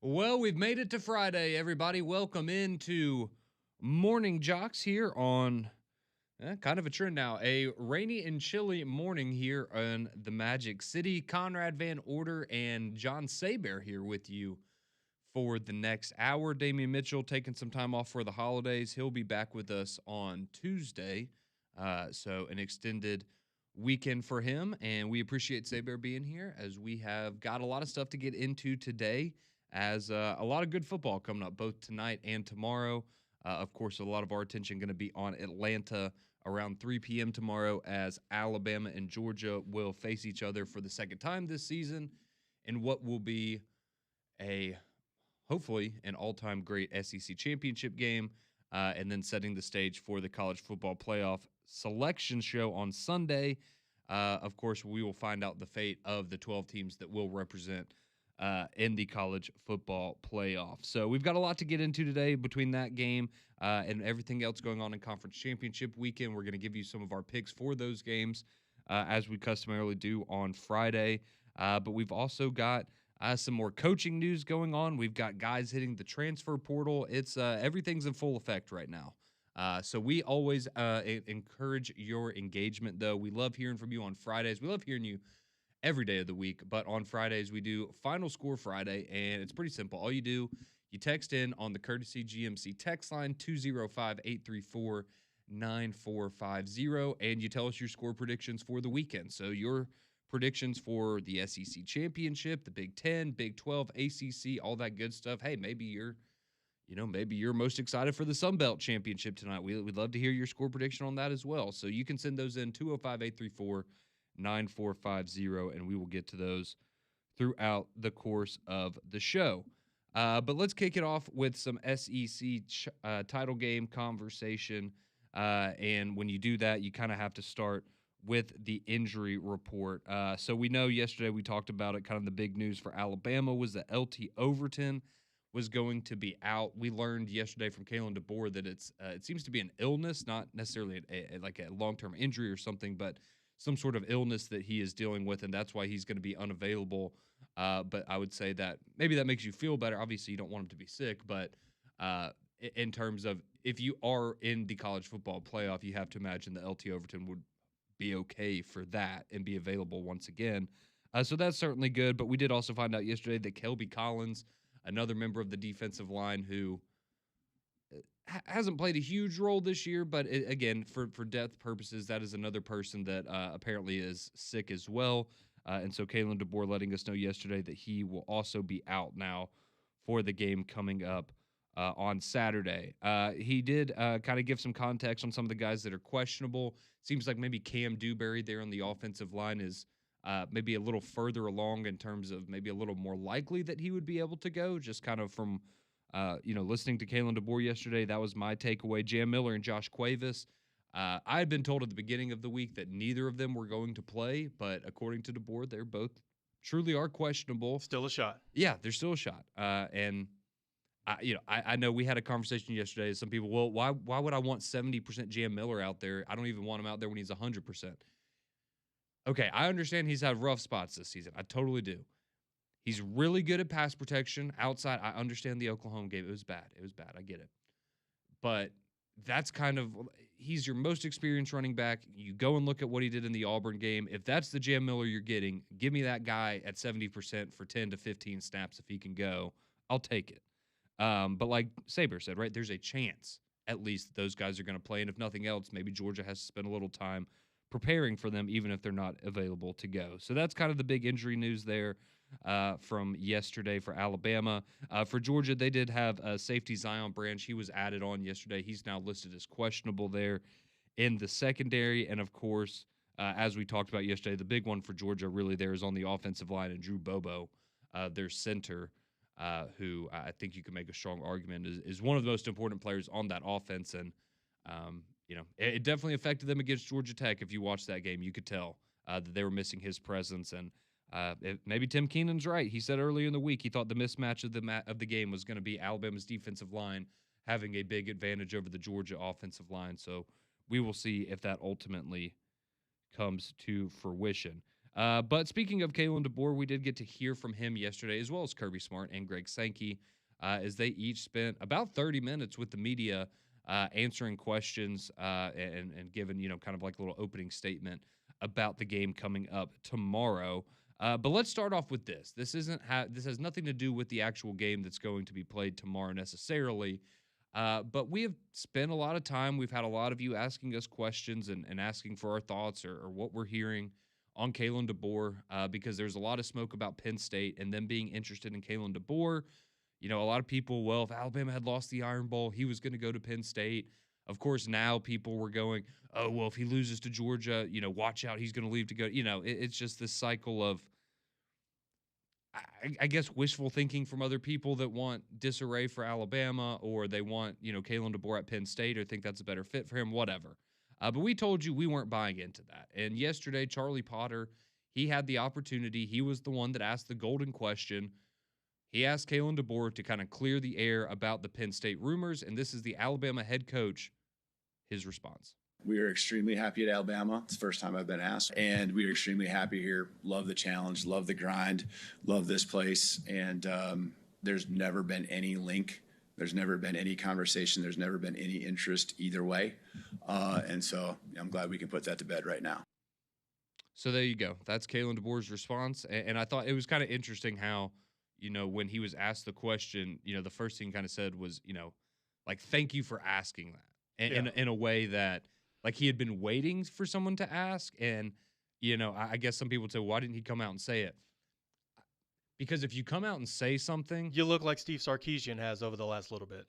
Well, we've made it to Friday, everybody. Welcome into Morning Jocks here on kind of a trend now. A rainy and chilly morning here in the Magic City. Conrad Van Order and John Saber here with you for the next hour. Damian Mitchell taking some time off for the holidays. He'll be back with us on Tuesday. So an extended weekend for him. And we appreciate Saber being here as we have got a lot of stuff to get into today as a lot of good football coming up both tonight and tomorrow. Of course, a lot of our attention going to be on Atlanta around 3 p.m. tomorrow as Alabama and Georgia will face each other for the second time this season in what will be a hopefully an all-time great SEC championship game, and then setting the stage for the college football playoff selection show on Sunday. Of course, we will find out the fate of the 12 teams that will represent in the college football playoff. So we've got a lot to get into today between that game and everything else going on in conference championship weekend. We're going to give you some of our picks for those games as we customarily do on Friday. But we've also got some more coaching news going on. We've got guys hitting the transfer portal. It's everything's in full effect right now. So we always encourage your engagement, though. We love hearing from you on Fridays. We love hearing you every day of the week, but on Fridays we do Final Score Friday, and it's pretty simple. All you do, you text in on the Courtesy GMC text line 205-834-9450, and you tell us your score predictions for the weekend. So your predictions for the SEC Championship, the Big 10, Big 12, ACC, all that good stuff. Hey, maybe you're most excited for the Sun Belt Championship tonight. We'd love to hear your score prediction on that as well. So you can send those in 205-834-9450, and we will get to those throughout the course of the show. But let's kick it off with some SEC title game conversation. And when you do that, you kind of have to start with the injury report. So we know yesterday we talked about it. Kind of the big news for Alabama was that LT Overton was going to be out. We learned yesterday from Kalen DeBoer that it seems to be an illness, not necessarily like a long-term injury or something, but some sort of illness that he is dealing with, and that's why he's going to be unavailable. But I would say that maybe that makes you feel better. Obviously, you don't want him to be sick, but in terms of if you are in the college football playoff, you have to imagine that LT Overton would be okay for that and be available once again. So that's certainly good. But we did also find out yesterday that Kelby Collins, another member of the defensive line who hasn't played a huge role this year, but again, for depth purposes, that is another person that apparently is sick as well. And so Kalen DeBoer letting us know yesterday that he will also be out now for the game coming up on Saturday. He did kind of give some context on some of the guys that are questionable. Seems like maybe Cam Dewberry there on the offensive line is maybe a little further along in terms of maybe a little more likely that he would be able to go, just kind of from listening to Kalen DeBoer yesterday. That was my takeaway. Jam Miller and Josh Cuevas. I had been told at the beginning of the week that neither of them were going to play, but according to DeBoer, they're both truly are questionable. Still a shot. Yeah, there's still a shot. And I know we had a conversation yesterday. Some people, well, why would I want 70% Jam Miller out there? I don't even want him out there when he's 100%. Okay, I understand he's had rough spots this season. I totally do. He's really good at pass protection outside. I understand the Oklahoma game. It was bad. I get it. But that's kind of, he's your most experienced running back. You go and look at what he did in the Auburn game. If that's the Jam Miller you're getting, give me that guy at 70% for 10 to 15 snaps if he can go. I'll take it. But like Saber said, right, there's a chance at least that those guys are going to play. And if nothing else, maybe Georgia has to spend a little time preparing for them, even if they're not available to go. So that's kind of the big injury news there from yesterday for Alabama. For Georgia, they did have safety Zion Branch. He was added on yesterday. He's now listed as questionable there in the secondary. And, of course, as we talked about yesterday, the big one for Georgia really there is on the offensive line, and Drew Bobo, their center, who I think you can make a strong argument is one of the most important players on that offense. And, it definitely affected them against Georgia Tech. If you watched that game, you could tell that they were missing his presence. And maybe Tim Keenan's right. He said earlier in the week he thought the mismatch of the game was going to be Alabama's defensive line having a big advantage over the Georgia offensive line. So we will see if that ultimately comes to fruition. But speaking of Kalen DeBoer, we did get to hear from him yesterday, as well as Kirby Smart and Greg Sankey, as they each spent about 30 minutes with the media answering questions and giving, kind of like a little opening statement about the game coming up tomorrow. But let's start off with this. This has nothing to do with the actual game that's going to be played tomorrow necessarily. But we have spent a lot of time. We've had a lot of you asking us questions and asking for our thoughts or what we're hearing on Kalen DeBoer because there's a lot of smoke about Penn State and them being interested in Kalen DeBoer. A lot of people, well, if Alabama had lost the Iron Bowl, he was going to go to Penn State. Of course, now people were going, oh, well, if he loses to Georgia, watch out, he's going to leave to go. It's just this cycle of, I guess, wishful thinking from other people that want disarray for Alabama, or they want, Kalen DeBoer at Penn State, or think that's a better fit for him, whatever. But we told you we weren't buying into that. And yesterday, Charlie Potter, he had the opportunity. He was the one that asked the golden question. He asked Kalen DeBoer to kind of clear the air about the Penn State rumors, and this is the Alabama head coach, his response. We are extremely happy at Alabama. It's the first time I've been asked, and we are extremely happy here. Love the challenge, love the grind, love this place, and there's never been any link. There's never been any conversation. There's never been any interest either way, and so I'm glad we can put that to bed right now. So there you go. That's Kalen DeBoer's response, and I thought it was kind of interesting how, when he was asked the question, the first thing he kind of said was, like, thank you for asking that, and in a way that, like, he had been waiting for someone to ask. And, I guess some people would say, why didn't he come out and say it? Because if you come out and say something, you look like Steve Sarkisian has over the last little bit.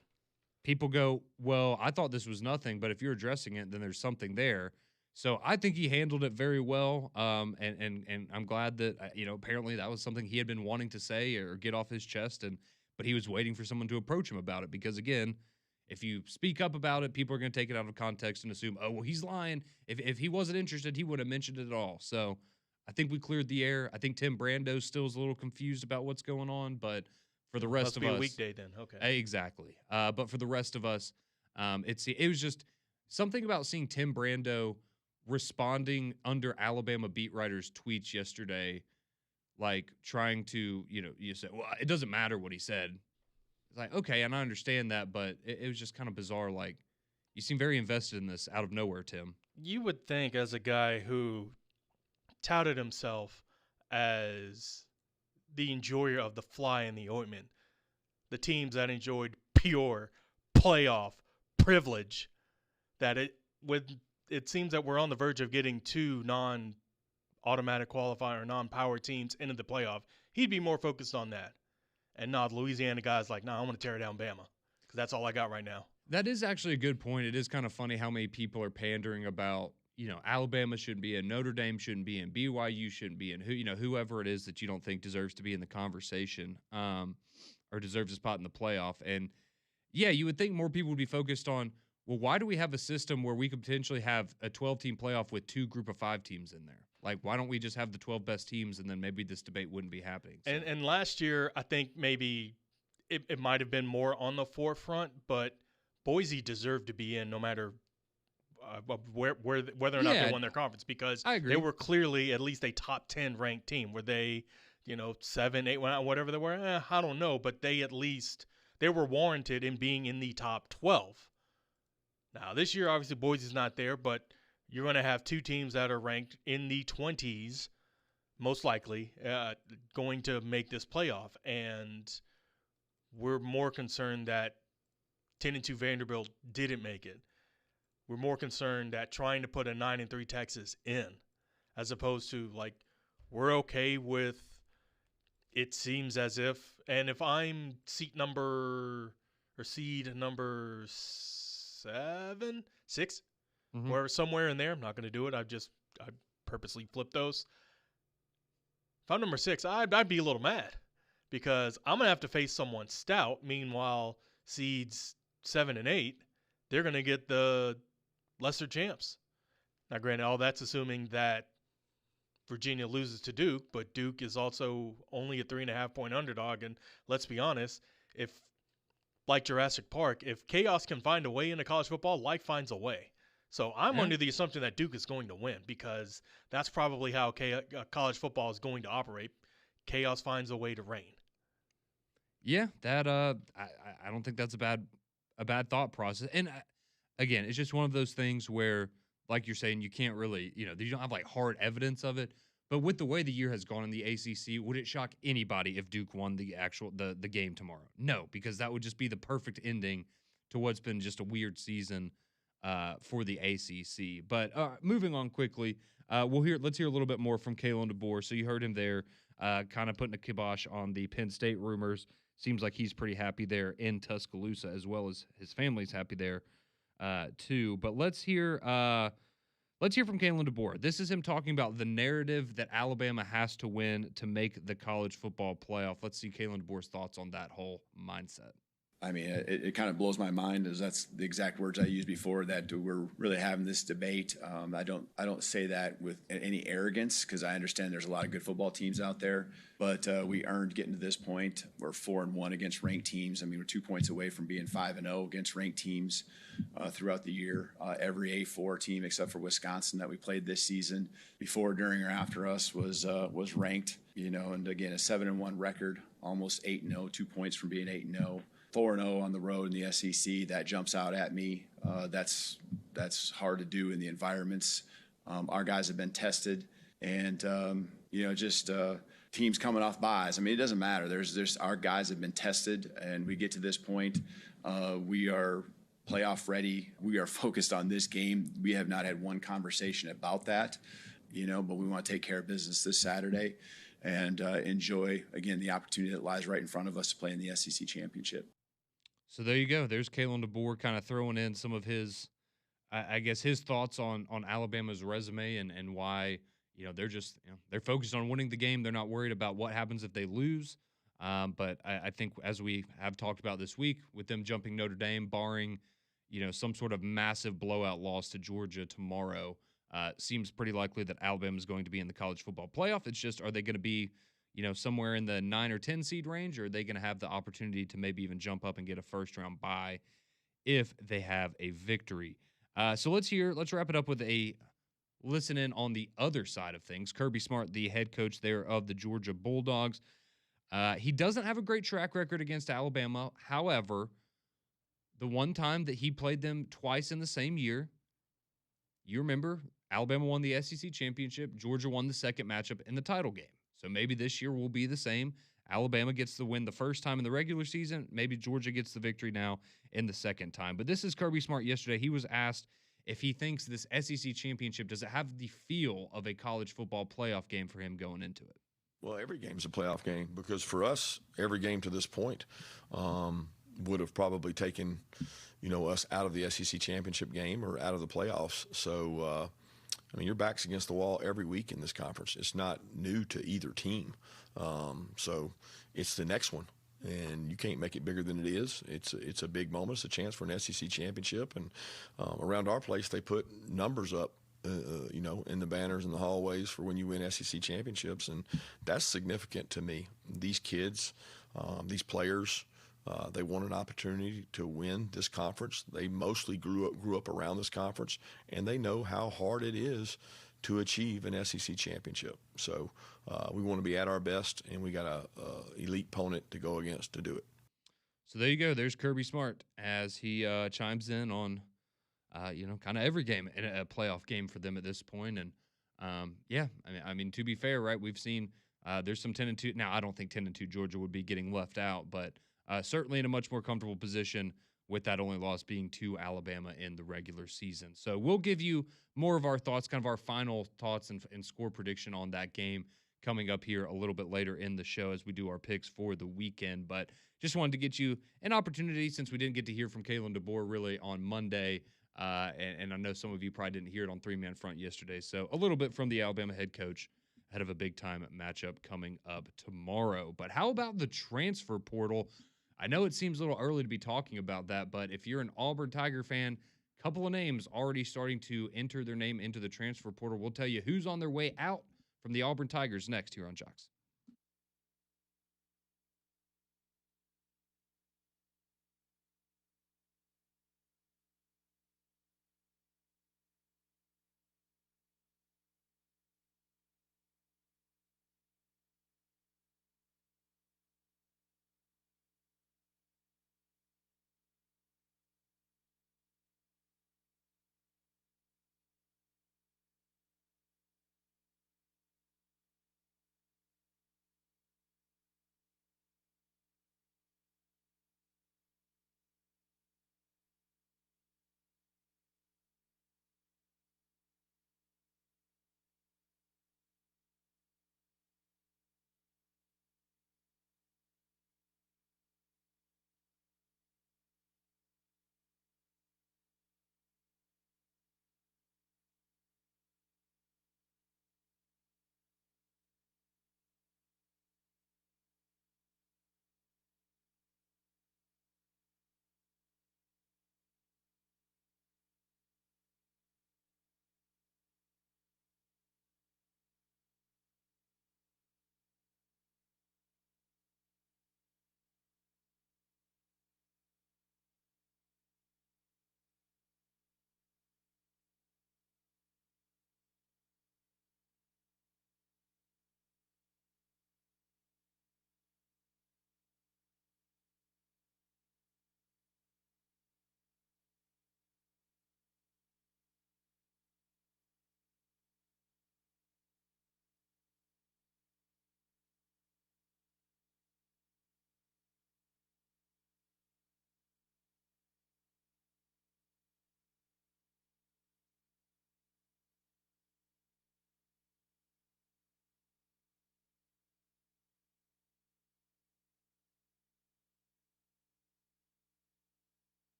People go, well, I thought this was nothing, but if you're addressing it, then there's something there. So I think he handled it very well. And I'm glad that, apparently that was something he had been wanting to say or get off his chest. But he was waiting for someone to approach him about it, because, again, if you speak up about it, people are going to take it out of context and assume, oh, well, he's lying. If he wasn't interested, he would have mentioned it at all. So I think we cleared the air. I think Tim Brando still is a little confused about what's going on, but for the rest of us, must be a weekday then. Okay, exactly. But for the rest of us, it was just something about seeing Tim Brando responding under Alabama beat writers' tweets yesterday, like trying to, you say, well, it doesn't matter what he said. It's like, okay, and I understand that, but it was just kind of bizarre. Like, you seem very invested in this out of nowhere, Tim. You would think, as a guy who touted himself as the enjoyer of the fly in the ointment, the teams that enjoyed pure playoff privilege, that it seems that we're on the verge of getting two non-automatic qualifier, non-power teams into the playoff. He'd be more focused on that. And not Louisiana guys like, I want to tear down Bama, because that's all I got right now. That is actually a good point. It is kind of funny how many people are pandering about, Alabama shouldn't be in, Notre Dame shouldn't be in, BYU shouldn't be in, whoever it is that you don't think deserves to be in the conversation or deserves a spot in the playoff. And, yeah, you would think more people would be focused on, well, why do we have a system where we could potentially have a 12-team playoff with 2 group of 5 teams in there? Like, why don't we just have the 12 best teams, and then maybe this debate wouldn't be happening? So. And last year, I think maybe it might have been more on the forefront, but Boise deserved to be in no matter whether or not they won their conference, because they were clearly at least a top 10 ranked team. Were they, 7, 8, whatever they were? I don't know, but they were warranted in being in the top 12. Now, this year, obviously, Boise's not there, but you're going to have 2 teams that are ranked in the 20s, most likely, going to make this playoff. And we're more concerned that 10-2 Vanderbilt didn't make it. We're more concerned that trying to put a 9-3 Texas in, as opposed to, like, we're okay with, it seems as if, and if I'm seed number 7, 6, or somewhere in there, I'm not going to do it. I purposely flip those. If I'm number 6, I'd be a little mad, because I'm going to have to face someone stout. Meanwhile, seeds 7 and 8, they're going to get the lesser champs. Now, granted, all that's assuming that Virginia loses to Duke, but Duke is also only a 3.5-point underdog. And let's be honest, like Jurassic Park, if chaos can find a way into college football, life finds a way. So I'm under the assumption that Duke is going to win because that's probably how college football is going to operate. Chaos finds a way to reign. Yeah, that I don't think that's a bad thought process. And again, it's just one of those things where, like you're saying, you can't really, you don't have like hard evidence of it. But with the way the year has gone in the ACC, would it shock anybody if Duke won the game tomorrow? No, because that would just be the perfect ending to what's been just a weird season for the ACC. But moving on quickly, let's hear a little bit more from Kalen DeBoer. So you heard him there, kind of putting a kibosh on the Penn State rumors. Seems like he's pretty happy there in Tuscaloosa, as well as his family's happy there too. But let's hear from Kalen DeBoer. This is him talking about the narrative that Alabama has to win to make the college football playoff. Let's see Kalen DeBoer's thoughts on that whole mindset. I mean, it kind of blows my mind, as that's the exact words I used before, that we're really having this debate. I don't say that with any arrogance, because I understand there's a lot of good football teams out there, but we earned getting to this point. We're 4-1 against ranked teams. I mean, we're 2 points away from being 5-0 against ranked teams throughout the year. Every A4 team except for Wisconsin that we played this season, before, during, or after us, was ranked. And again, a 7-1 record, almost 8-0, 2 points from being 8-0. 4-0 on the road in the SEC, that jumps out at me. That's hard to do in the environments. Our guys have been tested, and just teams coming off buys. I mean, it doesn't matter. There's our guys have been tested, and we get to this point. We are playoff ready. We are focused on this game. We have not had one conversation about that, but we want to take care of business this Saturday and enjoy, again, the opportunity that lies right in front of us to play in the SEC championship. So there you go. There's Kalen DeBoer kind of throwing in some of his, I guess, his thoughts on Alabama's resume and why, they're just, they're focused on winning the game. They're not worried about what happens if they lose. But I think, as we have talked about this week, with them jumping Notre Dame, barring, some sort of massive blowout loss to Georgia tomorrow, seems pretty likely that Alabama is going to be in the college football playoff. It's just, are they going to be somewhere in the 9 or 10 seed range, or are they going to have the opportunity to maybe even jump up and get a first-round bye if they have a victory? So let's wrap it up with a listen in on the other side of things. Kirby Smart, the head coach there of the Georgia Bulldogs. He doesn't have a great track record against Alabama. However, the one time that he played them twice in the same year, you remember, Alabama won the SEC championship. Georgia won the second matchup in the title game. So maybe this year will be the same. Alabama gets the win the first time in the regular season. Maybe Georgia gets the victory now in the second time. But this is Kirby Smart yesterday. He was asked if he thinks this SEC championship, does it have the feel of a college football playoff game for him going into it? Well, every game's a playoff game, because for us, every game to this point would have probably taken, us out of the SEC championship game or out of the playoffs. So, your back's against the wall every week in this conference. It's not new to either team. So it's the next one, and you can't make it bigger than it is. It's a big moment. It's a chance for an SEC championship. And around our place, they put numbers up, in the banners in the hallways for when you win SEC championships. And that's significant to me. These kids, these players, they want an opportunity to win this conference. They mostly grew up around this conference, and they know how hard it is to achieve an SEC championship. So we want to be at our best, and we got a elite opponent to go against to do it. So there you go. There's Kirby Smart as he chimes in on, kind of every game in a playoff game for them at this point. And I mean, to be fair, right? We've seen there's some 10-2. Now, I don't think 10-2 Georgia would be getting left out, but certainly in a much more comfortable position with that only loss being to Alabama in the regular season. So we'll give you more of our thoughts, kind of our final thoughts and score prediction on that game coming up here a little bit later in the show as we do our picks for the weekend. But just wanted to get you an opportunity, since we didn't get to hear from Kalen DeBoer really on Monday, and I know some of you probably didn't hear it on Three Man Front yesterday. So a little bit from the Alabama head coach ahead of a big-time matchup coming up tomorrow. But how about the transfer portal? I know it seems a little early to be talking about that, but if you're an Auburn Tiger fan, a couple of names already starting to enter their name into the transfer portal. We'll tell you who's on their way out from the Auburn Tigers next here on Jocks.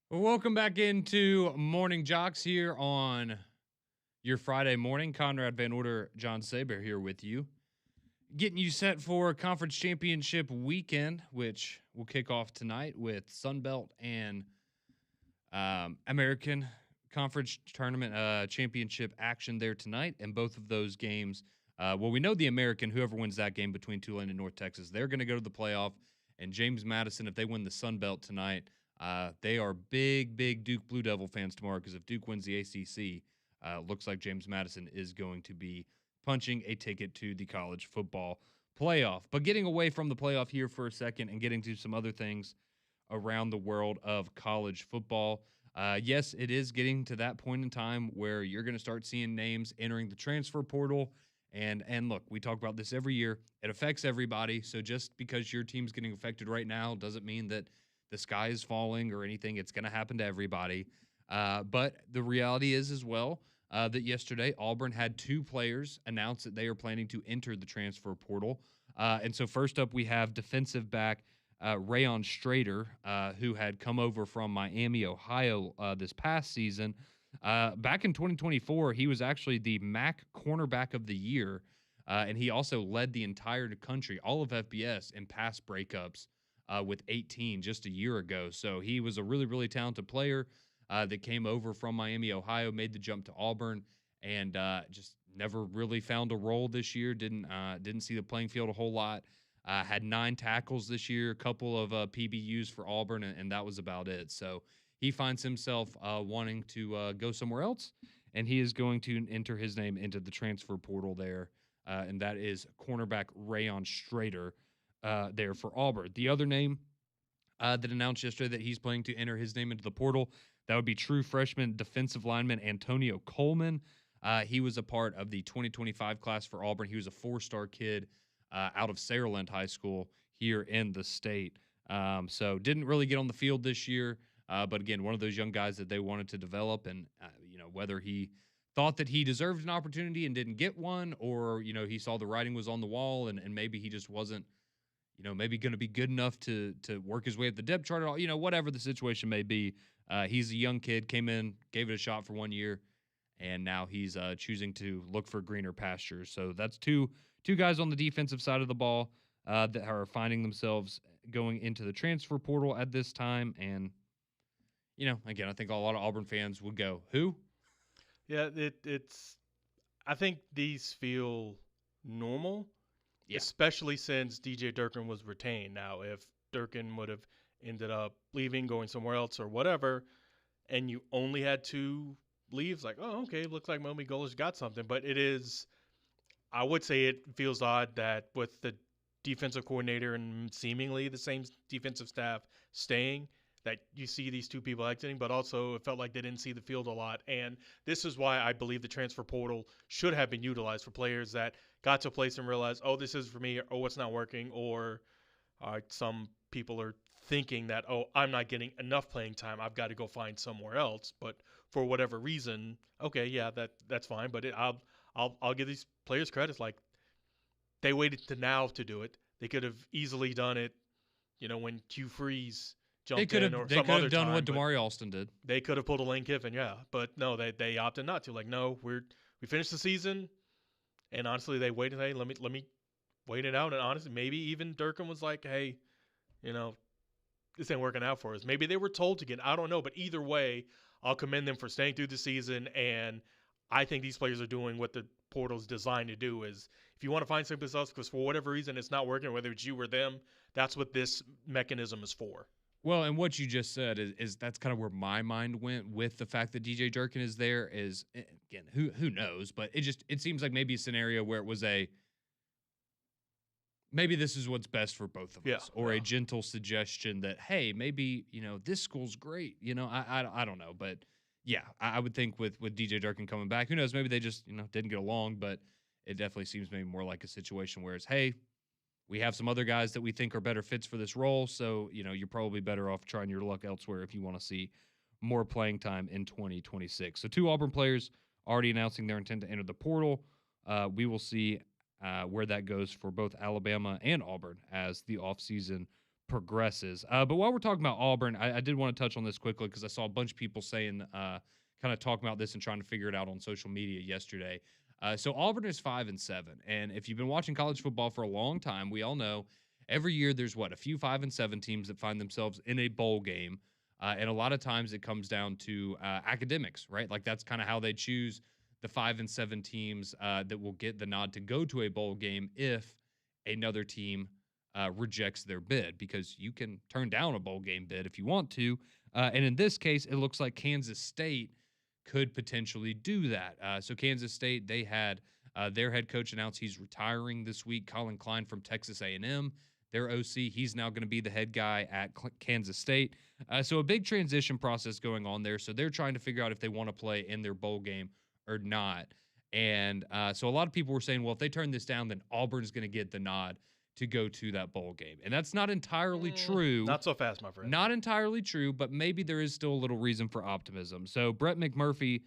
Well, welcome back into Morning Jocks here on your Friday morning. Conrad Van Order, John Saber here with you, getting you set for Conference Championship weekend, which will kick off tonight with Sunbelt and American Conference Tournament Championship action there tonight. And both of those games, well, we know the American, whoever wins that game between Tulane and North Texas, they're going to go to the playoff. And James Madison, if they win the Sunbelt tonight, they are big Duke Blue Devil fans tomorrow, because if Duke wins the ACC, looks like James Madison is going to be punching a ticket to the college football playoff. But getting away from the playoff here for a second and getting to some other things around the world of college football. Yes, it is getting to that point in time where you're going to start seeing names entering the transfer portal. And look, we talk about this every year. It affects everybody. So just because your team's getting affected right now doesn't mean that the sky is falling or anything. It's going to happen to everybody. But the reality is as well that yesterday Auburn had 2 players announce that they are planning to enter the transfer portal. And so first up, we have defensive back Rayon Strader, who had come over from Miami, Ohio this past season. Back in 2024, he was actually the MAC cornerback of the year, and he also led the entire country, all of FBS, in pass breakups with 18 just a year ago. So he was a really talented player that came over from Miami, Ohio, made the jump to Auburn, and just never really found a role this year. Didn't see the playing field a whole lot. Had 9 tackles this year, a couple of PBUs for Auburn, and that was about it. So he finds himself wanting to go somewhere else, and he is going to enter his name into the transfer portal there, and that is cornerback Rayon Strader there for Auburn. The other name that announced yesterday that he's planning to enter his name into the portal, that would be true freshman defensive lineman Antonio Coleman. He was a part of the 2025 class for Auburn. He was a 4-star kid out of Saraland High School here in the state. So didn't really get on the field this year. But again, one of those young guys that they wanted to develop, and whether he thought that he deserved an opportunity and didn't get one, or he saw the writing was on the wall, and maybe he just wasn't maybe going to be good enough to work his way up the depth chart at all. Whatever the situation may be, he's a young kid, came in, gave it a shot for 1 year, and now he's choosing to look for greener pastures. So that's two guys on the defensive side of the ball that are finding themselves going into the transfer portal at this time. And again, I think a lot of Auburn fans would go, who? Yeah, it's. I think these feel normal, especially since DJ Durkin was retained. Now, if Durkin would have ended up leaving, going somewhere else or whatever, and you only had 2 leaves, like, oh, okay, looks like Momi Golish got something. But it is, I would say it feels odd that with the defensive coordinator and seemingly the same defensive staff staying, that you see these 2 people exiting, but also it felt like they didn't see the field a lot. And this is why I believe the transfer portal should have been utilized for players that got to a place and realized, oh, this is for me, or it's not working, or some people are thinking that, oh, I'm not getting enough playing time, I've got to go find somewhere else. But for whatever reason, okay, yeah, that's fine. But I'll give these players credit. Like, they waited to now to do it. They could have easily done it, when Hugh Freeze jumped in, or some other time. They could have done what Damari Alston did. They could have pulled a Lane Kiffin, yeah. But no, they opted not to. Like, no, we finished the season, and honestly, they waited. Hey, let me wait it out. And honestly, maybe even Durkin was like, hey, this ain't working out for us. Maybe they were told to get. I don't know. But either way, I'll commend them for staying through the season. And I think these players are doing what the portal's designed to do. Is if you want to find something else because for whatever reason it's not working, whether it's you or them, that's what this mechanism is for. Well, and what you just said is that's kind of where my mind went with the fact that DJ Durkin is there. Is, again, who knows? But it seems like maybe a scenario where it was maybe this is what's best for both of us, or a gentle suggestion that, hey, maybe this school's great. I don't know, but yeah, I would think with DJ Durkin coming back, who knows? Maybe they just didn't get along, but it definitely seems maybe more like a situation where it's, hey, we have some other guys that we think are better fits for this role, so you're probably better off trying your luck elsewhere if you want to see more playing time in 2026. So 2 Auburn players already announcing their intent to enter the portal. We will see where that goes for both Alabama and Auburn as the offseason progresses. But while we're talking about Auburn, I did want to touch on this quickly because I saw a bunch of people saying, kind of talking about this and trying to figure it out on social media yesterday. So Auburn is 5-7, and if you've been watching college football for a long time, we all know every year there's a few 5-7 teams that find themselves in a bowl game, and a lot of times it comes down to academics, right? Like that's kind of how they choose the 5-7 teams that will get the nod to go to a bowl game if another team rejects their bid, because you can turn down a bowl game bid if you want to. And in this case, it looks like Kansas State could potentially do that. So Kansas State, they had their head coach announce he's retiring this week, Colin Klein from Texas A&M. Their OC, he's now going to be the head guy at Kansas State. So a big transition process going on there. So they're trying to figure out if they want to play in their bowl game or not. And so a lot of people were saying, well, if they turn this down, then Auburn's going to get the nod to go to that bowl game. And that's not entirely true. Not so fast, my friend. Not entirely true, but maybe there is still a little reason for optimism. So Brett McMurphy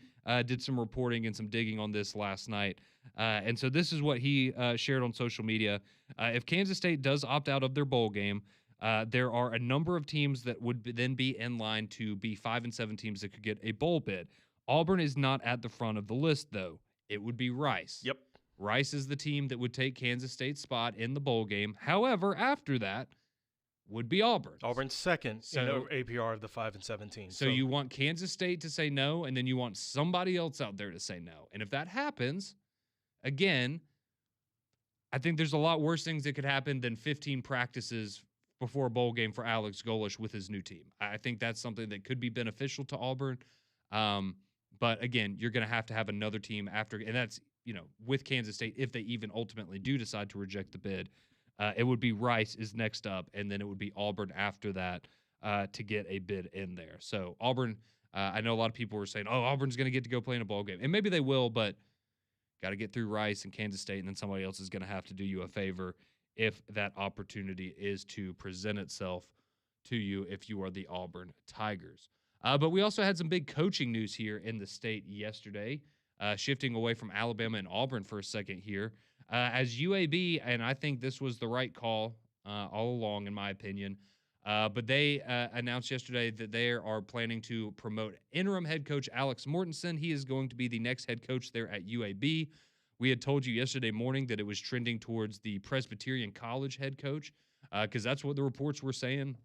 did some reporting and some digging on this last night. And so this is what he shared on social media. If Kansas State does opt out of their bowl game, there are a number of teams that would then be in line to be 5-7 teams that could get a bowl bid. Auburn is not at the front of the list, though. It would be Rice. Yep. Rice is the team that would take Kansas State's spot in the bowl game. However, after that would be Auburn. Auburn's second in the APR of the 5-17. So you want Kansas State to say no, and then you want somebody else out there to say no. And if that happens, again, I think there's a lot worse things that could happen than 15 practices before a bowl game for Alex Golesh with his new team. I think that's something that could be beneficial to Auburn. But again, you're going to have another team after, and that's, with Kansas State, if they even ultimately do decide to reject the bid, it would be Rice is next up, and then it would be Auburn after that to get a bid in there. So Auburn, I know a lot of people were saying, oh, Auburn's going to get to go play in a bowl game. And maybe they will, but got to get through Rice and Kansas State, and then somebody else is going to have to do you a favor if that opportunity is to present itself to you if you are the Auburn Tigers. But we also had some big coaching news here in the state yesterday. Shifting away from Alabama and Auburn for a second here, as UAB, and I think this was the right call all along, in my opinion, but they announced yesterday that they are planning to promote interim head coach Alex Mortensen. He is going to be the next head coach there at UAB. We had told you yesterday morning that it was trending towards the Presbyterian College head coach, because that's what the reports were saying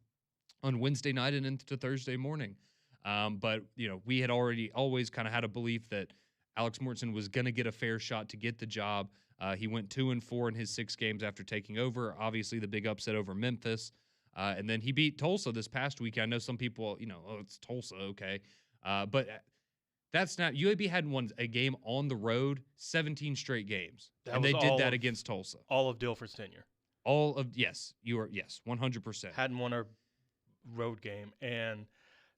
on Wednesday night and into Thursday morning. But, we had always kind of had a belief that Alex Mortensen was going to get a fair shot to get the job. He went 2-4 in his 6 games after taking over. Obviously, the big upset over Memphis. And then he beat Tulsa this past week. I know some people, oh, it's Tulsa, okay. But that's not – UAB hadn't won a game on the road 17 straight games. And they did that against Tulsa. All of Dilfer's tenure. Yes, 100%. Hadn't won a road game. And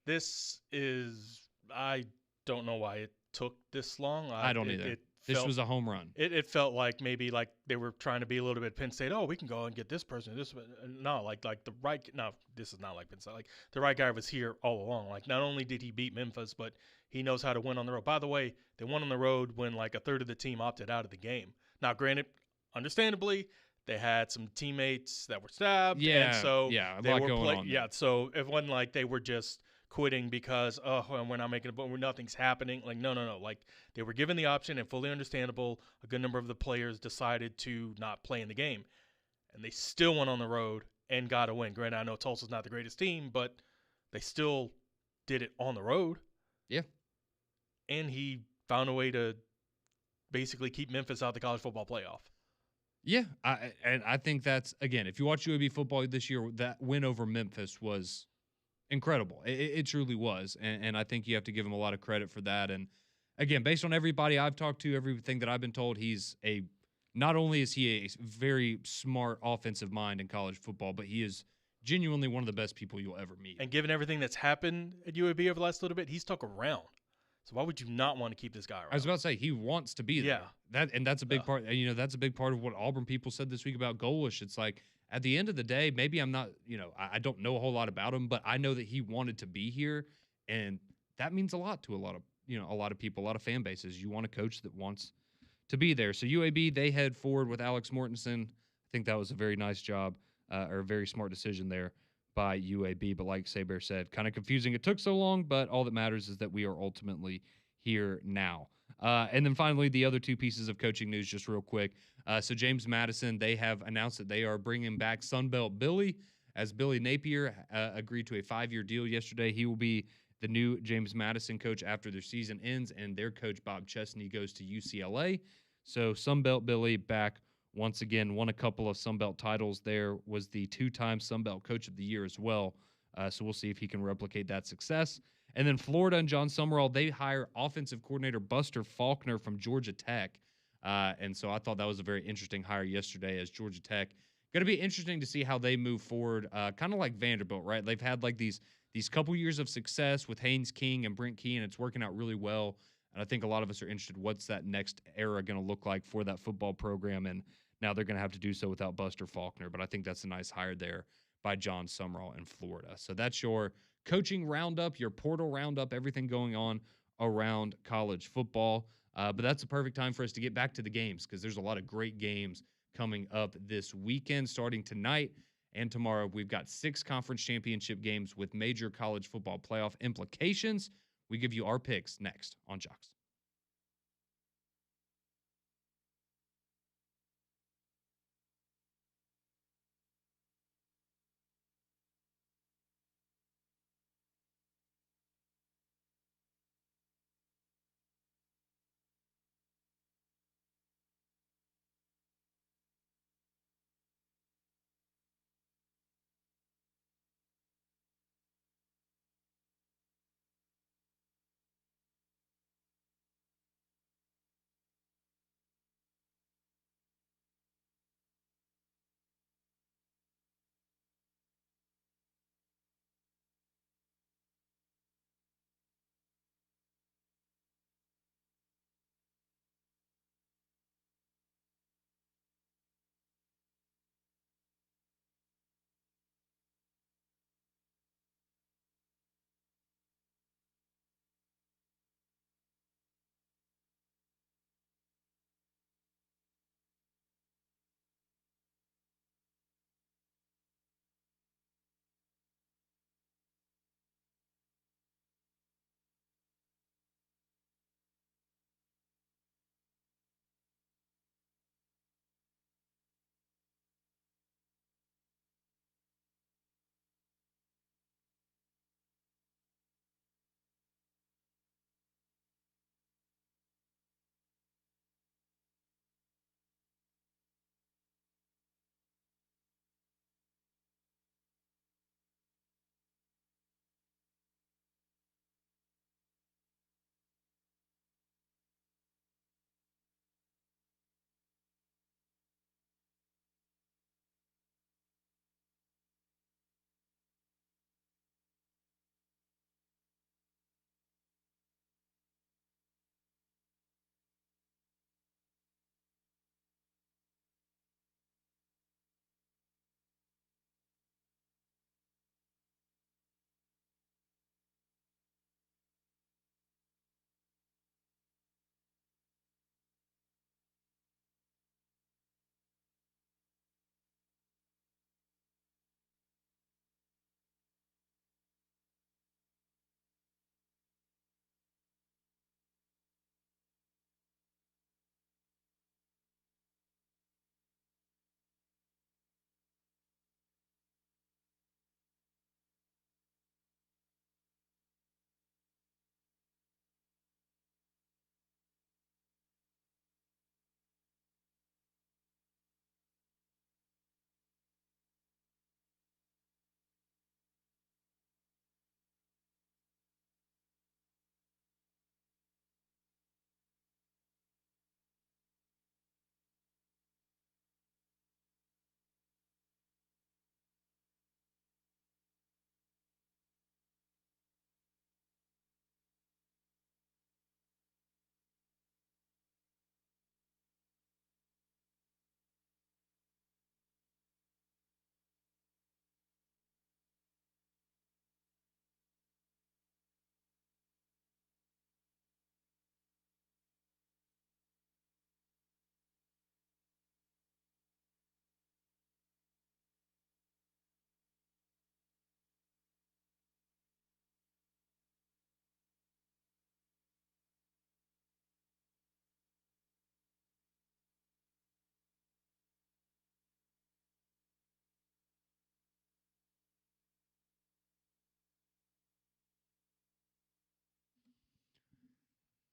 this is – I don't know why it took this long. I don't either. This was a home run. It felt like maybe like they were trying to be a little bit Penn State. Oh, we can go and get this person. No, like the right. No, this is not like Penn State. Like the right guy was here all along. Like not only did he beat Memphis, but he knows how to win on the road. By the way, they won on the road when like a third of the team opted out of the game. Now, granted, understandably, they had some teammates that were stabbed. Yeah, and so a lot going on. Yeah, so it wasn't like they were just quitting because we're not making it, nothing's happening. Like no. Like they were given the option, and fully understandable, a good number of the players decided to not play in the game, and they still went on the road and got a win. Granted, I know Tulsa's not the greatest team, but they still did it on the road. Yeah, and he found a way to basically keep Memphis out of the college football playoff. Yeah, I think that's, again, if you watch UAB football this year, that win over Memphis was incredible. It truly was, and I think you have to give him a lot of credit for that. And again, based on everybody I've talked to, everything that I've been told, not only is he a very smart offensive mind in college football, but he is genuinely one of the best people you'll ever meet. And given everything that's happened at UAB over the last little bit, he's stuck around. So why would you not want to keep this guy around? I was about to say he wants to be there. Yeah. That's a big part. That's a big part of what Auburn people said this week about Golesh. It's like, at the end of the day, maybe I'm not, I don't know a whole lot about him, but I know that he wanted to be here, and that means a lot to a lot of people, a lot of fan bases. You want a coach that wants to be there. So UAB, they head forward with Alex Mortensen. I think that was a very nice job or a very smart decision there by UAB. But like Saber said, kind of confusing. It took so long, but all that matters is that we are ultimately here now. And then finally, the other two pieces of coaching news, just real quick. So James Madison, they have announced that they are bringing back Sunbelt Billy, as Billy Napier agreed to a 5-year deal yesterday. He will be the new James Madison coach after their season ends, and their coach, Bob Chesney, goes to UCLA. So Sunbelt Billy back once again, won a couple of Sunbelt titles there, was the 2-time Sunbelt Coach of the Year as well. So we'll see if he can replicate that success. And then Florida and John Summerall, they hire offensive coordinator Buster Faulkner from Georgia Tech. And so I thought that was a very interesting hire yesterday as Georgia Tech. Going to be interesting to see how they move forward, kind of like Vanderbilt, right? They've had like these couple years of success with Haynes King and Brent Key, and it's working out really well. And I think a lot of us are interested, what's that next era going to look like for that football program? And now they're going to have to do so without Buster Faulkner, but I think that's a nice hire there by John Summerall in Florida. So that's your coaching roundup, your portal roundup, everything going on around college football. But that's a perfect time for us to get back to the games, because there's a lot of great games coming up this weekend, starting tonight and tomorrow. We've got 6 conference championship games with major college football playoff implications. We give you our picks next on Jocks.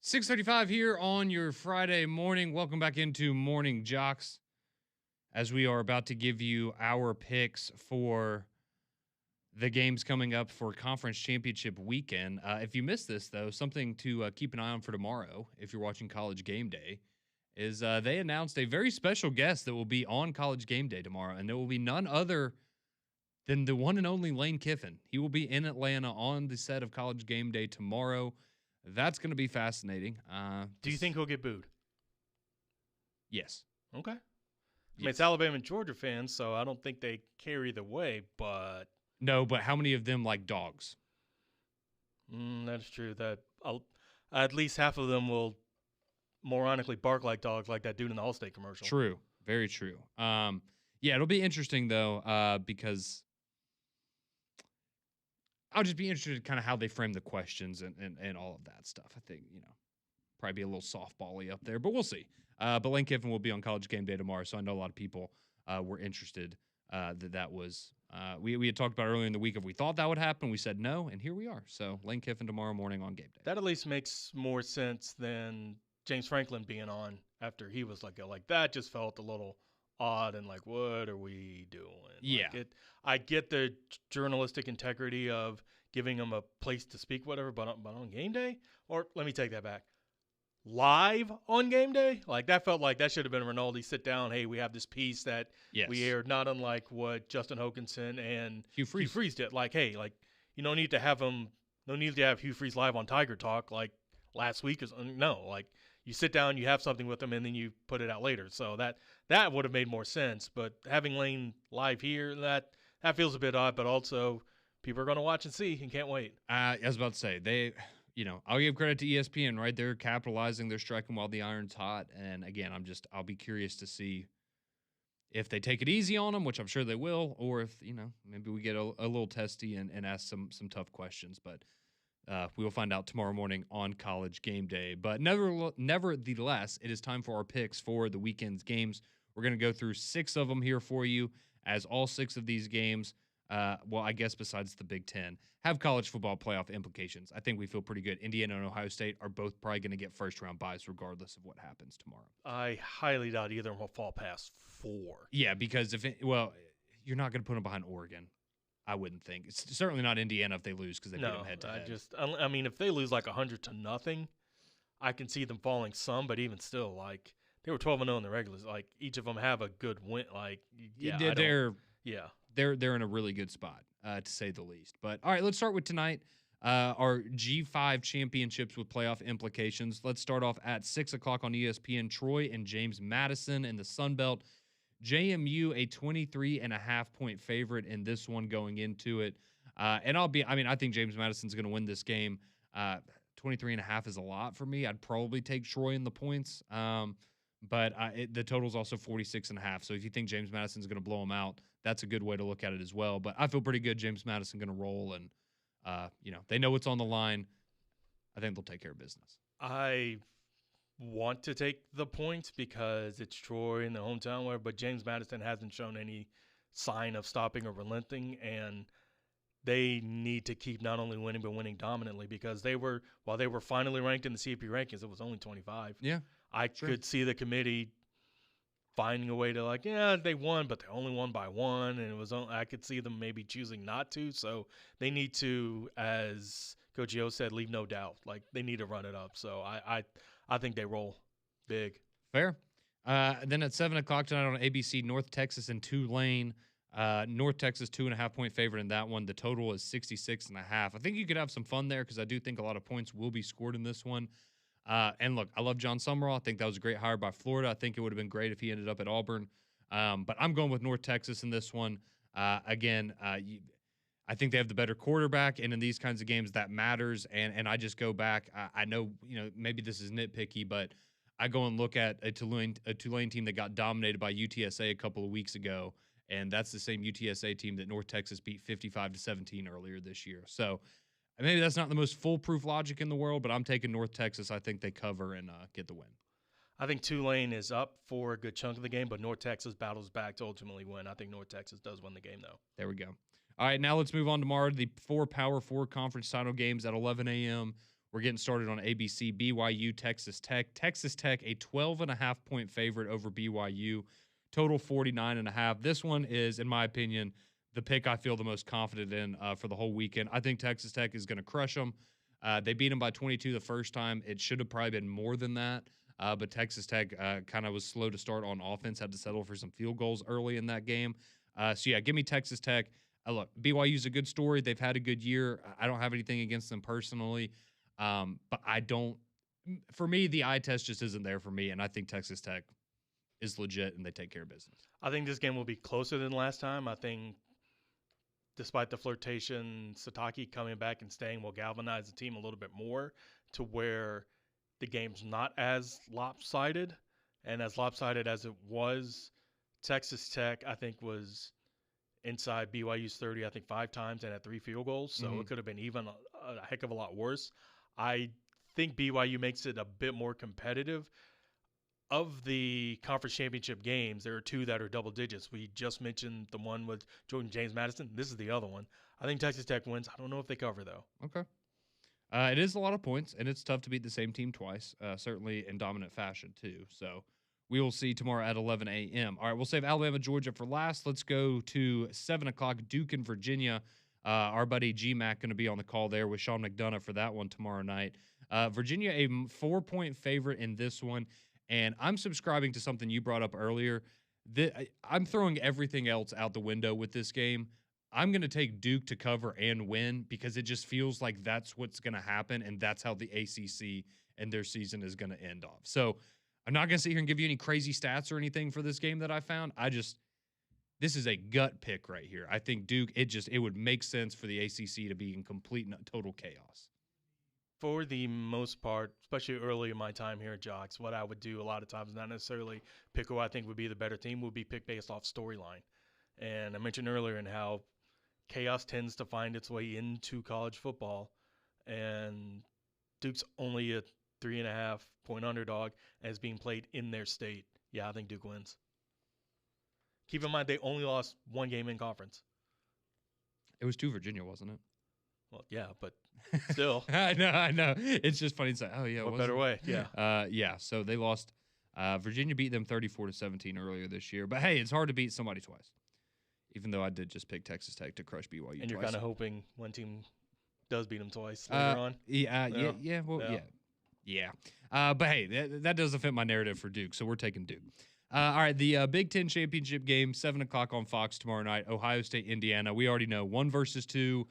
6:35 here on your Friday morning. Welcome back into Morning Jocks, as we are about to give you our picks for the games coming up for Conference Championship weekend. If you missed this, though, something to keep an eye on for tomorrow, if you're watching College Game Day, is they announced a very special guest that will be on College Game Day tomorrow, and it will be none other than the one and only Lane Kiffin. He will be in Atlanta on the set of College Game Day tomorrow. That's going to be fascinating. Do you think he'll get booed? Yes. Okay. I mean, it's Alabama and Georgia fans, so I don't think they care either way, but... No, but how many of them like dogs? That's true. That at least half of them will moronically bark like dogs like that dude in the Allstate commercial. True. Very true. Yeah, it'll be interesting, though, because I'll just be interested in kind of how they frame the questions and all of that stuff. I think, probably be a little softball-y up there, but we'll see. But Lane Kiffin will be on College Game Day tomorrow, so I know a lot of people were interested that was we had talked about earlier in the week if we thought that would happen. We said no, and here we are. So Lane Kiffin tomorrow morning on Game Day. That at least makes more sense than James Franklin being on after he was like that. Just felt a little odd and like, what are we doing? Yeah. I get the journalistic integrity of giving him a place to speak, whatever, but on Game Day? Or let me take that back. Live on Game Day? Like, that felt like that should have been Rinaldi sit down. Hey, we have this piece that we aired, not unlike what Justin Hokanson and Hugh Freeze did. Like, hey, like, you don't need to have Hugh Freeze live on Tiger Talk like last week. No, like, you sit down, you have something with them, and then you put it out later. So that would have made more sense. But having Lane live here, that feels a bit odd, but also people are going to watch and see and can't wait. I was about to say, I'll give credit to ESPN, right? They're capitalizing, they're striking while the iron's hot. And again, I'll be curious to see if they take it easy on them, which I'm sure they will, or if, maybe we get a little testy and ask some tough questions. But we will find out tomorrow morning on College Game Day. But nevertheless, it is time for our picks for the weekend's games. We're going to go through 6 of them here for you, as all 6 of these games, I guess besides the Big Ten, have college football playoff implications. I think we feel pretty good. Indiana and Ohio State are both probably going to get first-round byes regardless of what happens tomorrow. I highly doubt either will fall past 4. Yeah, because you're not going to put them behind Oregon. I wouldn't think. It's certainly not Indiana if they lose because they beat them head-to-head. I mean, if they lose like 100-0, I can see them falling some, but even still, like, they were 12-0 in the regulars. Like, each of them have a good win. Like, they're in a really good spot, to say the least. But all right, let's start with tonight. Our G5 championships with playoff implications. Let's start off at 6:00 on ESPN. Troy and James Madison in the Sun Belt. JMU a 23.5-point favorite in this one going into it. And I think James Madison's going to win this game. 23.5 is a lot for me. I'd probably take Troy in the points. But the total is also 46.5. So if you think James Madison's going to blow them out, that's a good way to look at it as well. But I feel pretty good James Madison going to roll, and they know what's on the line. I think they'll take care of business. I want to take the points because it's Troy in the hometown, but James Madison hasn't shown any sign of stopping or relenting, and they need to keep not only winning but winning dominantly because while they were finally ranked in the CAP rankings, it was only 25. Yeah. I could see the committee finding a way to they won, but they only won by 1, and I could see them maybe choosing not to. So they need to, as Coach Yo said, leave no doubt. Like, they need to run it up. So I think they roll big. Fair. Then at 7:00 tonight on ABC, North Texas and Tulane. North Texas 2.5-point favorite in that one. The total is 66.5. I think you could have some fun there because I do think a lot of points will be scored in this one. And look, I love John Summerall. I think that was a great hire by Florida. I think it would have been great if he ended up at Auburn. But I'm going with North Texas in this one. I think they have the better quarterback, and in these kinds of games, that matters. And I just go back. I know, maybe this is nitpicky, but I go and look at a Tulane team that got dominated by UTSA a couple of weeks ago, and that's the same UTSA team that North Texas beat 55-17 earlier this year. So maybe that's not the most foolproof logic in the world, but I'm taking North Texas. I think they cover and get the win. I think Tulane is up for a good chunk of the game, but North Texas battles back to ultimately win. I think North Texas does win the game, though. There we go. All right, now let's move on tomorrow to the 4 Power 4 conference title games at 11 a.m. We're getting started on ABC, BYU, Texas Tech. Texas Tech, a 12.5-point favorite over BYU, total 49.5. This one is, in my opinion, the pick I feel the most confident in for the whole weekend. I think Texas Tech is going to crush them. They beat them by 22 the first time. It should have probably been more than that. But Texas Tech kind of was slow to start on offense, had to settle for some field goals early in that game. So, yeah, give me Texas Tech. Look, BYU's a good story. They've had a good year. I don't have anything against them personally. But I don't – for me, the eye test just isn't there for me, and I think Texas Tech is legit and they take care of business. I think this game will be closer than last time. I think despite the flirtation, Satake coming back and staying will galvanize the team a little bit more to where – the game's not as lopsided, and as lopsided as it was, Texas Tech, I think, was inside BYU's 30, I think 5 times and had 3 field goals, so it could have been even a heck of a lot worse. I think BYU makes it a bit more competitive. Of the conference championship games, there are 2 that are double digits. We just mentioned the one with Jordan James Madison. This is the other one. I think Texas Tech wins. I don't know if they cover, though. Okay. It is a lot of points, and it's tough to beat the same team twice, certainly in dominant fashion, too. So we will see tomorrow at 11 a.m. All right, we'll save Alabama, Georgia for last. Let's go to 7 o'clock, Duke and Virginia. Our buddy G-Mac going to be on the call there with Sean McDonough for that one tomorrow night. Virginia, a 4-point favorite in this one, and I'm subscribing to something you brought up earlier. I'm throwing everything else out the window with this game. I'm going to take Duke to cover and win because it just feels like that's what's going to happen, and that's how the ACC and their season is going to end off. So I'm not going to sit here and give you any crazy stats or anything for this game that I found. This is a gut pick right here. I think Duke, it would make sense for the ACC to be in complete and total chaos. For the most part, especially early in my time here at Jocks, what I would do a lot of times, not necessarily pick who I think would be the better team, would be pick based off storyline. And I mentioned earlier in how chaos tends to find its way into college football, and Duke's only a 3.5-point underdog as being played in their state. Yeah, I think Duke wins. Keep in mind they only lost 1 game in conference. It was to Virginia, wasn't it? Well, yeah, but still. I know. It's just funny to say, oh, yeah. What better way? Yeah. Yeah, so they lost. Virginia beat them 34-17 earlier this year. But, hey, it's hard to beat somebody twice. Even though I did just pick Texas Tech to crush BYU and you're twice. kind of hoping one team does beat them twice later on. Yeah. But hey, that doesn't fit my narrative for Duke, so we're taking Duke. All right, the Big Ten championship game, 7 o'clock on Fox tomorrow night. Ohio State, Indiana. We already know 1 versus 2.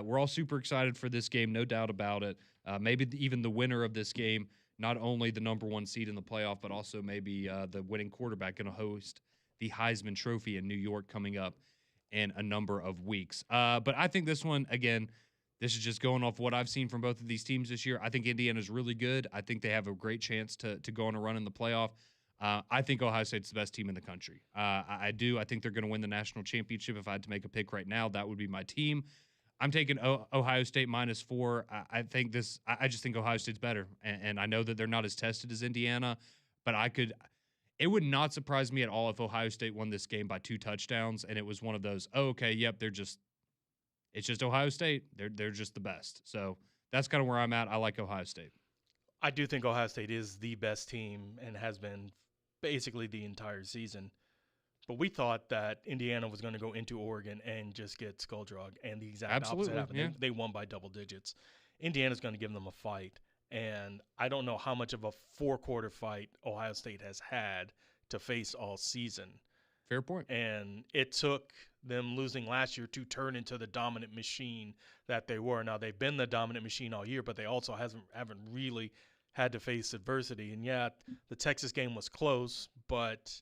We're all super excited for this game, no doubt about it. Maybe even the winner of this game, not only the number 1 seed in the playoff, but also maybe the winning quarterback going to host the Heisman Trophy in New York coming up in a number of weeks. But I think this one, again, this is just going off what I've seen from both of these teams this year. I think Indiana's really good. I think they have a great chance to go on a run in the playoff. I think Ohio State's the best team in the country. I do. I think they're going to win the national championship. If I had to make a pick right now, that would be my team. I'm taking Ohio State -4. I just think Ohio State's better. And I know that they're not as tested as Indiana, but it would not surprise me at all if Ohio State won this game by 2 touchdowns and it was one of those, it's just Ohio State. They're just the best. So that's kind of where I'm at. I like Ohio State. I do think Ohio State is the best team and has been basically the entire season. But we thought that Indiana was going to go into Oregon and just get skull-drugged, and the exact opposite happened. Yeah. They won by double digits. Indiana's going to give them a fight. And I don't know how much of a 4-quarter fight Ohio State has had to face all season. Fair point. And it took them losing last year to turn into the dominant machine that they were. Now, they've been the dominant machine all year, but they also haven't really had to face adversity. And, yeah, the Texas game was close, but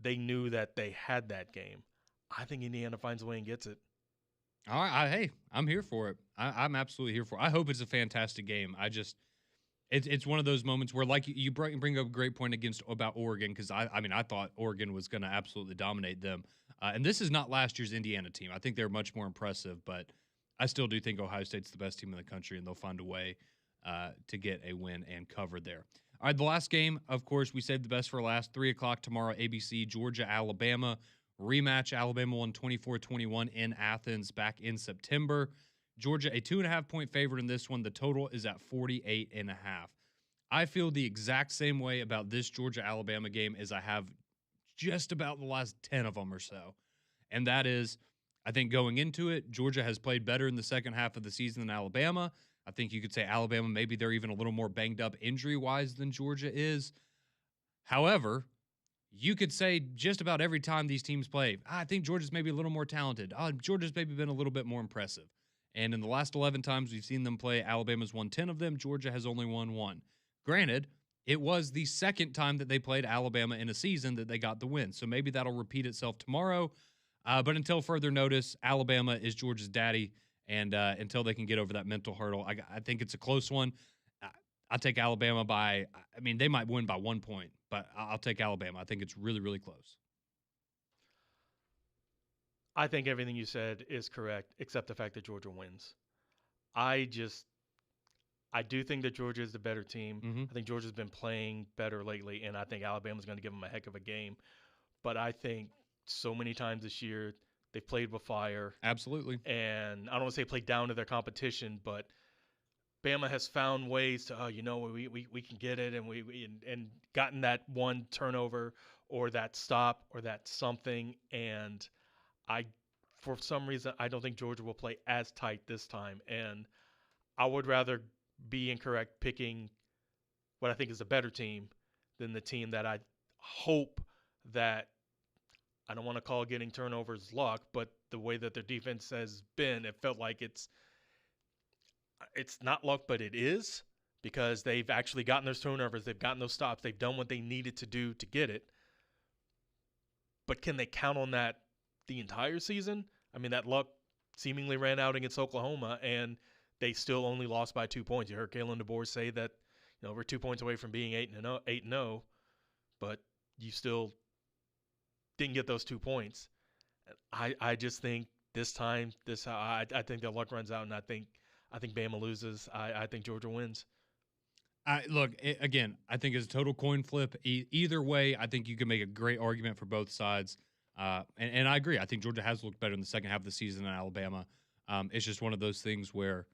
they knew that they had that game. I think Indiana finds a way and gets it. All right, hey, I'm here for it. I'm absolutely here for it. I hope it's a fantastic game. It's one of those moments where, like, you bring up a great point about Oregon, because I thought Oregon was going to absolutely dominate them. And this is not last year's Indiana team. I think they're much more impressive, but I still do think Ohio State's the best team in the country, and they'll find a way to get a win and cover there. All right, the last game, of course, we saved the best for last. 3 o'clock tomorrow, ABC, Georgia, Alabama. Rematch. Alabama won 24-21 in Athens back in September. Georgia, a 2.5-point favorite in this one. The total is at 48.5. I feel the exact same way about this Georgia-Alabama game as I have just about the last 10 of them or so. And that is, I think going into it, Georgia has played better in the second half of the season than Alabama. I think you could say Alabama, maybe they're even a little more banged up injury-wise than Georgia is. However, you could say just about every time these teams play, I think Georgia's maybe a little more talented. Georgia's maybe been a little bit more impressive. And in the last 11 times we've seen them play, Alabama's won 10 of them. Georgia has only won 1. Granted, it was the second time that they played Alabama in a season that they got the win. So maybe that'll repeat itself tomorrow. But until further notice, Alabama is Georgia's daddy. And until they can get over that mental hurdle, I think it's a close one. I'll take Alabama by, I mean, they might win by 1 point, but I'll take Alabama. I think it's really, really close. I think everything you said is correct, except the fact that Georgia wins. I do think that Georgia is the better team. Mm-hmm. I think Georgia's been playing better lately, and I think Alabama's going to give them a heck of a game. But I think so many times this year they've played with fire. Absolutely. And I don't want to say play down to their competition, but Bama has found ways to, we can get it, and gotten that one turnover or that stop or that something. And for some reason, I don't think Georgia will play as tight this time. And I would rather be incorrect picking what I think is a better team than the team that I hope that, I don't want to call getting turnovers luck, but the way that their defense has been, it felt like it's not luck, but it is, because they've actually gotten those turnovers. They've gotten those stops. They've done what they needed to do to get it. But can they count on that the entire season? I mean, that luck seemingly ran out against Oklahoma, and they still only lost by 2 points. You heard Kalen DeBoer say that, we're 2 points away from being 8-0, but you still didn't get those 2 points. I just think this time, I think their luck runs out, and I think Bama loses. I think Georgia wins. Look, again, I think it's a total coin flip. Either way, I think you can make a great argument for both sides. And I agree. I think Georgia has looked better in the second half of the season than Alabama. It's just one of those things where,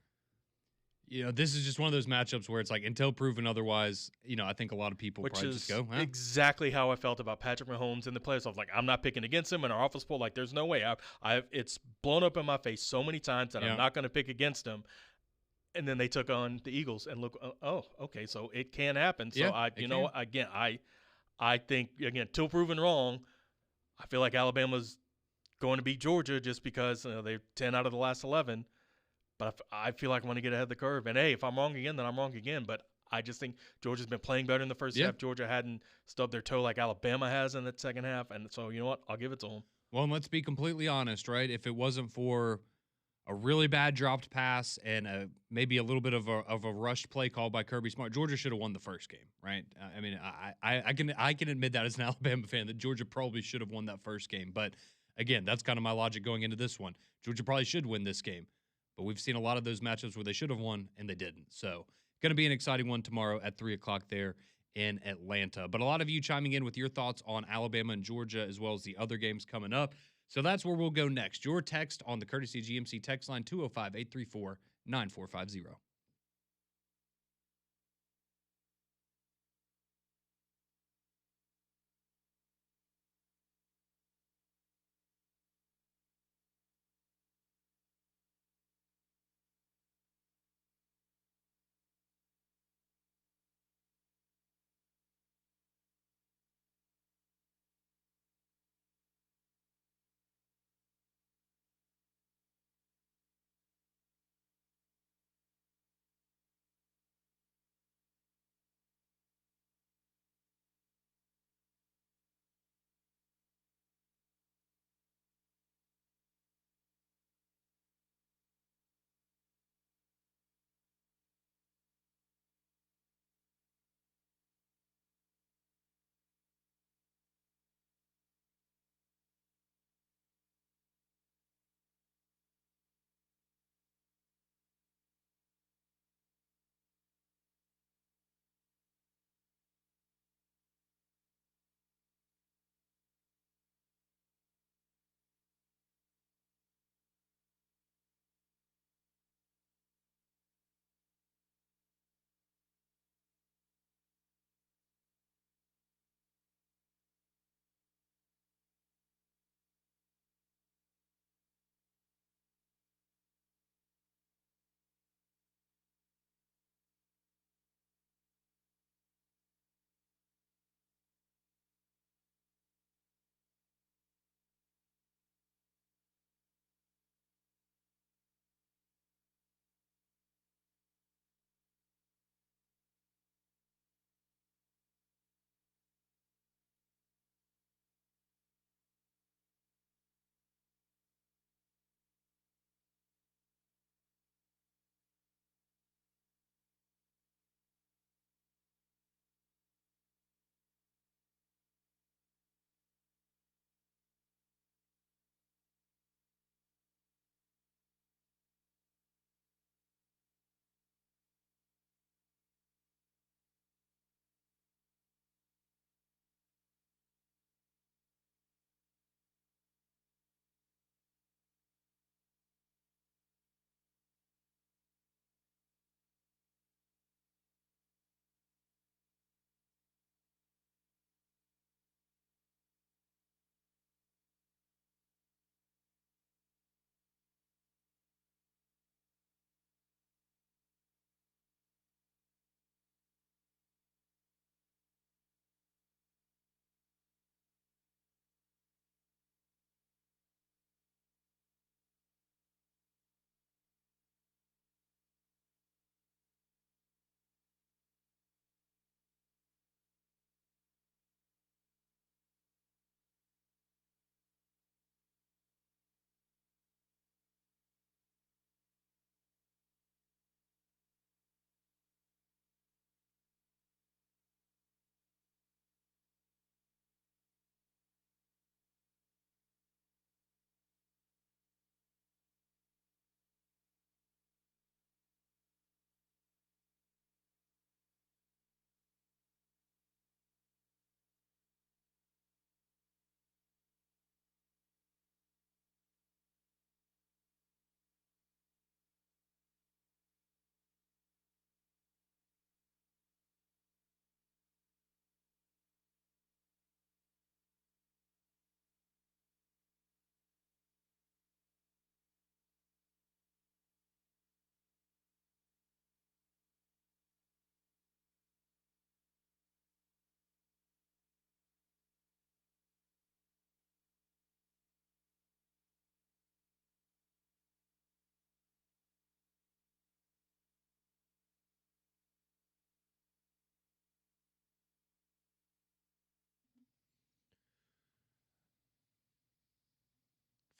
this is just one of those matchups where it's like, until proven otherwise, I think a lot of people probably just go. Exactly how I felt about Patrick Mahomes in the playoffs. I was like, I'm not picking against him in our office poll. Like, there's no way. It's blown up in my face so many times that I'm not going to pick against him. And then they took on the Eagles, and look, okay, so it can happen. So I think, again, till proven wrong, I feel like Alabama's going to beat Georgia just because they're 10 out of the last 11. But I feel like I want to get ahead of the curve. And, hey, if I'm wrong again, then I'm wrong again. But I just think Georgia's been playing better in the first half. Georgia hadn't stubbed their toe like Alabama has in the second half. And so, you know what? I'll give it to them. Well, and let's be completely honest, right? If it wasn't for a really bad dropped pass and maybe a little bit of a rushed play call by Kirby Smart, Georgia should have won the first game, right? I mean, I can admit that as an Alabama fan that Georgia probably should have won that first game. But, again, that's kind of my logic going into this one. Georgia probably should win this game. But we've seen a lot of those matchups where they should have won and they didn't. So going to be an exciting one tomorrow at 3 o'clock there in Atlanta. But a lot of you chiming in with your thoughts on Alabama and Georgia as well as the other games coming up. So that's where we'll go next. Your text on the Courtesy GMC text line 205-834-9450.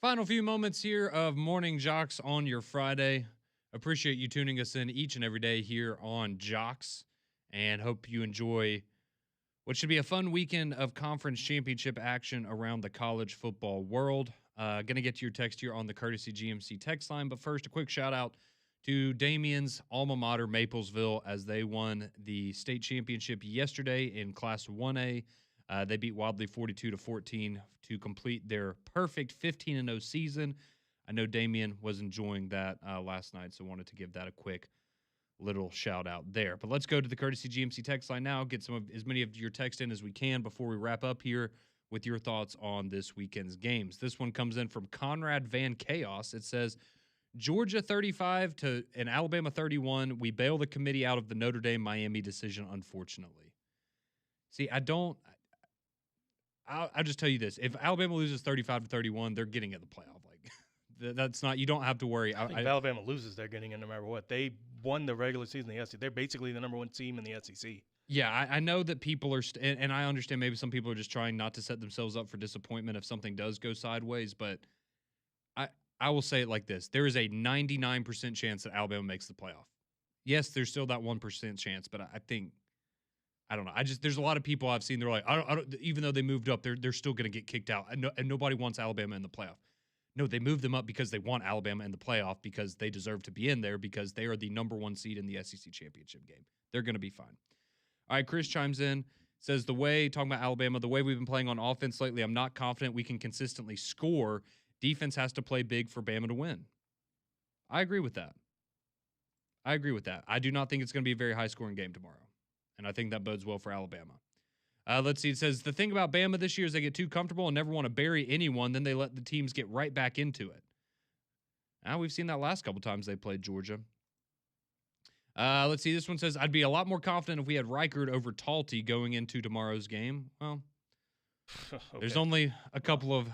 Final few moments here of Morning Jocks on your Friday. Appreciate you tuning us in each and every day here on Jocks, and hope you enjoy what should be a fun weekend of conference championship action around the college football world. Going to get to your text here on the Courtesy GMC text line, but first, a quick shout out to Damien's alma mater, Maplesville, as they won the state championship yesterday in Class 1A. They beat Wadley 42-14 to complete their perfect 15-0 season. I know Damien was enjoying that last night, so wanted to give that a quick little shout out there. But let's go to the Courtesy GMC text line now. Get as many of your text in as we can before we wrap up here with your thoughts on this weekend's games. This one comes in from Conrad Van Chaos. It says, Georgia 35 to an Alabama 31. We bail the committee out of the Notre Dame-Miami decision, unfortunately. See, I'll just tell you this. If Alabama loses 35-31, they're getting in the playoff. Like, that's not – you don't have to worry. I think if Alabama loses, they're getting in no matter what. They won the regular season in the SEC. They're basically the number one team in the SEC. Yeah, I know that people are and I understand maybe some people are just trying not to set themselves up for disappointment if something does go sideways, but I will say it like this. There is a 99% chance that Alabama makes the playoff. Yes, there's still that 1% chance, but I think – I don't know. There's a lot of people I've seen. They're like, I don't. Even though they moved up, they're still going to get kicked out. And nobody wants Alabama in the playoff. No, they moved them up because they want Alabama in the playoff because they deserve to be in there because they are the number one seed in the SEC championship game. They're going to be fine. All right, Chris chimes in, says talking about Alabama, the way we've been playing on offense lately, I'm not confident we can consistently score. Defense has to play big for Bama to win. I agree with that. I do not think it's going to be a very high-scoring game tomorrow. And I think that bodes well for Alabama. Let's see. It says, the thing about Bama this year is they get too comfortable and never want to bury anyone. Then they let the teams get right back into it. We've seen that last couple times they played Georgia. Let's see. This one says, I'd be a lot more confident if we had Reichard over Talty going into tomorrow's game. Well, okay. There's only a couple of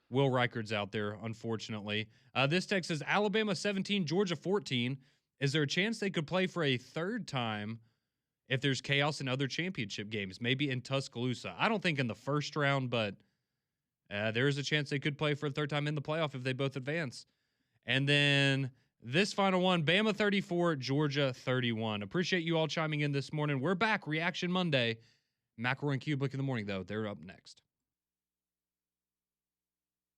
Will Reichards out there, unfortunately. This text says, Alabama 17, Georgia 14. Is there a chance they could play for a third time if there's chaos in other championship games, maybe in Tuscaloosa? I don't think in the first round, but there is a chance they could play for a third time in the playoff if they both advance. And then this final one, Bama 34, Georgia 31. Appreciate you all chiming in this morning. We're back, Reaction Monday. McElroy and Kublick in the morning, though. They're up next.